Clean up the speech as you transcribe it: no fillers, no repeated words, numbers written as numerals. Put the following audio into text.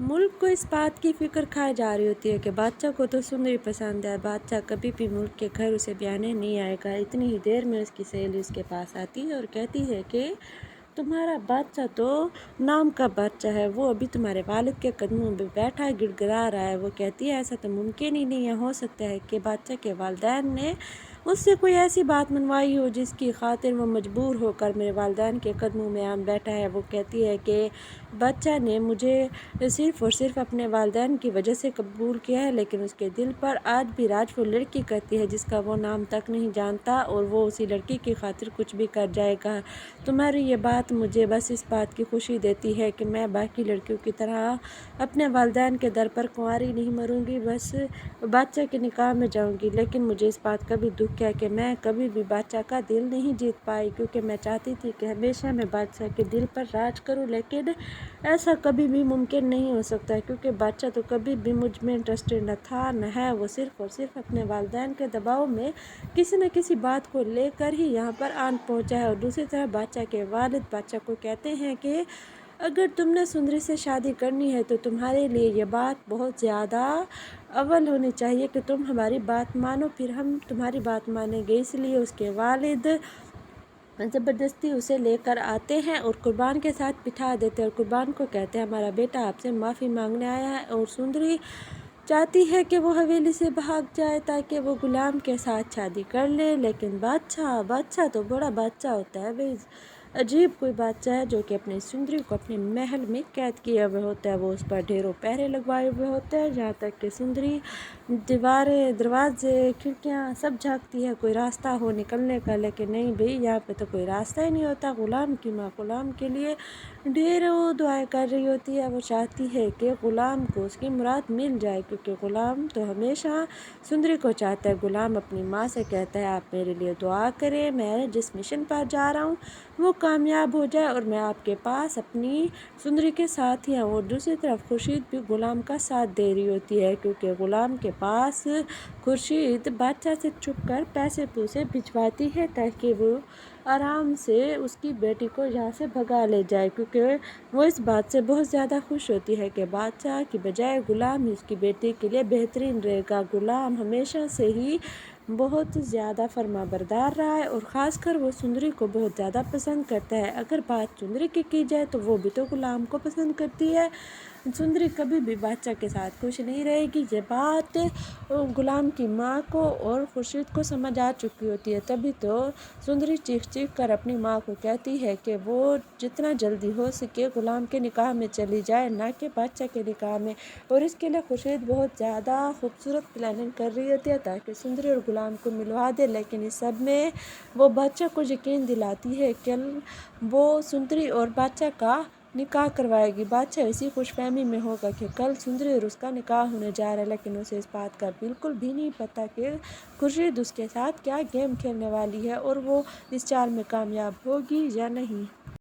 ملک کو اس بات کی فکر کھائی جا رہی ہوتی ہے کہ بادشاہ کو تو سندری پسند ہے، بادشاہ کبھی بھی ملک کے گھر اسے بیانے نہیں آئے گا۔ اتنی ہی دیر میں اس کی سہیلی اس کے پاس آتی ہے اور کہتی ہے کہ تمہارا بادشاہ تو نام کا بادشاہ ہے، وہ ابھی تمہارے والد کے قدموں میں بیٹھا گڑ گڑا رہا ہے۔ وہ کہتی ہے ایسا تو ممکن ہی نہیں ہے، ہو سکتا ہے کہ بادشاہ کے والدین نے اس سے کوئی ایسی بات منوائی ہو جس کی خاطر وہ مجبور ہو کر میرے والدین کے قدموں میں آن بیٹھا ہے۔ وہ کہتی ہے کہ بادشاہ نے مجھے صرف اور صرف اپنے والدین کی وجہ سے قبول کیا ہے، لیکن اس کے دل پر آج بھی راج وہ لڑکی کرتی ہے جس کا وہ نام تک نہیں جانتا، اور وہ اسی لڑکی کی خاطر کچھ بھی کر جائے گا۔ تمہاری یہ بات مجھے بس اس بات کی خوشی دیتی ہے کہ میں باقی لڑکیوں کی طرح اپنے والدین کے در پر کنواری نہیں مروں گی، بس بادشاہ کے نکاح میں جاؤں گی۔ لیکن مجھے اس بات کا بھی دکھ ہے کہ میں کبھی بھی بادشاہ کا دل نہیں جیت پائی، کیونکہ میں چاہتی تھی کہ ہمیشہ میں بادشاہ کے دل پر راج کروں، لیکن ایسا کبھی بھی ممکن نہیں ہو سکتا، کیونکہ بادشاہ تو کبھی بھی مجھ میں انٹرسٹڈ نہ تھا نہ ہے۔ وہ صرف اور صرف اپنے والدین کے دباؤ میں کسی نہ کسی بات کو لے کر ہی یہاں پر آن پہنچا ہے۔ اور دوسری طرف بادشاہ کے والد بادشاہ کو کہتے ہیں کہ اگر تم نے سندری سے شادی کرنی ہے تو تمہارے لیے یہ بات بہت زیادہ اول ہونی چاہیے کہ تم ہماری بات مانو، پھر ہم تمہاری بات مانیں گے۔ اس لیے اس کے والد زبردستی اسے لے کر آتے ہیں اور قربان کے ساتھ بٹھا دیتے ہیں، اور قربان کو کہتے ہیں ہمارا بیٹا آپ سے معافی مانگنے آیا ہے۔ اور سندری چاہتی ہے کہ وہ حویلی سے بھاگ جائے تاکہ وہ غلام کے ساتھ شادی کر لے، لیکن بادشاہ تو بڑا بادشاہ ہوتا ہے، وہ عجیب کوئی بادشاہ ہے جو کہ اپنی سندری کو اپنے محل میں قید کیے ہوئے ہوتا ہے۔ وہ اس پر ڈھیروں پہرے لگوائے ہوئے ہوتے ہیں، جہاں تک کہ سندری دیواریں، دروازے، کھڑکیاں سب جھانکتی ہے کوئی راستہ ہو نکلنے کا، لیکن نہیں بھئی، یہاں پہ تو کوئی راستہ ہی نہیں ہوتا۔ غلام کی ماں غلام کے لیے ڈھیروں دعائیں کر رہی ہوتی ہے، وہ چاہتی ہے کہ غلام کو اس کی مراد مل جائے، کیونکہ غلام تو ہمیشہ سندری کو چاہتا ہے۔ غلام اپنی ماں سے کہتا ہے آپ میرے لیے دعا کریں، میں جس مشن پر جا رہا ہوں وہ کامیاب ہو جائے اور میں آپ کے پاس اپنی سندری کے ساتھ ہی آؤں۔ اور دوسری طرف خورشید بھی غلام کا ساتھ دے رہی ہوتی ہے، کیونکہ غلام کے پاس خورشید بادشاہ سے چھپ کر پیسے پوسے بھجواتی ہے تاکہ وہ آرام سے اس کی بیٹی کو یہاں سے بھگا لے جائے، کیونکہ وہ اس بات سے بہت زیادہ خوش ہوتی ہے کہ بادشاہ کی بجائے غلام ہی اس کی بیٹی کے لیے بہترین رہے گا۔ غلام ہمیشہ سے ہی بہت زیادہ فرما بردار رہا ہے، اور خاص کر وہ سندری کو بہت زیادہ پسند کرتا ہے۔ اگر بات سندری کی جائے تو وہ بھی تو غلام کو پسند کرتی ہے۔ سندری کبھی بھی بادشاہ کے ساتھ خوش نہیں رہے گی۔ یہ بات غلام کی ماں کو اور خورشید کو سمجھ آ چکی ہوتی ہے، تبھی تو سندری چیخ چیخ کر اپنی ماں کو کہتی ہے کہ وہ جتنا جلدی ہو سکے غلام کے نکاح میں چلی جائے، نہ کہ بادشاہ کے نکاح میں۔ اور اس کے لیے خورشید بہت زیادہ خوبصورت پلاننگ کر رہی ہوتی ہے تاکہ سندری اور غلام کو ملوا دے، لیکن اس سب میں وہ بادشاہ کو یقین دلاتی ہے کہ وہ سندری اور بادشاہ کا نکاح کروائے گی۔ بادشاہ اسی خوش فہمی میں ہوگا کہ کل سندری اور اس کا نکاح ہونے جا رہا ہے، لیکن اسے اس بات کا بالکل بھی نہیں پتہ کہ خورشید اس کے ساتھ کیا گیم کھیلنے والی ہے اور وہ اس چال میں کامیاب ہوگی یا نہیں۔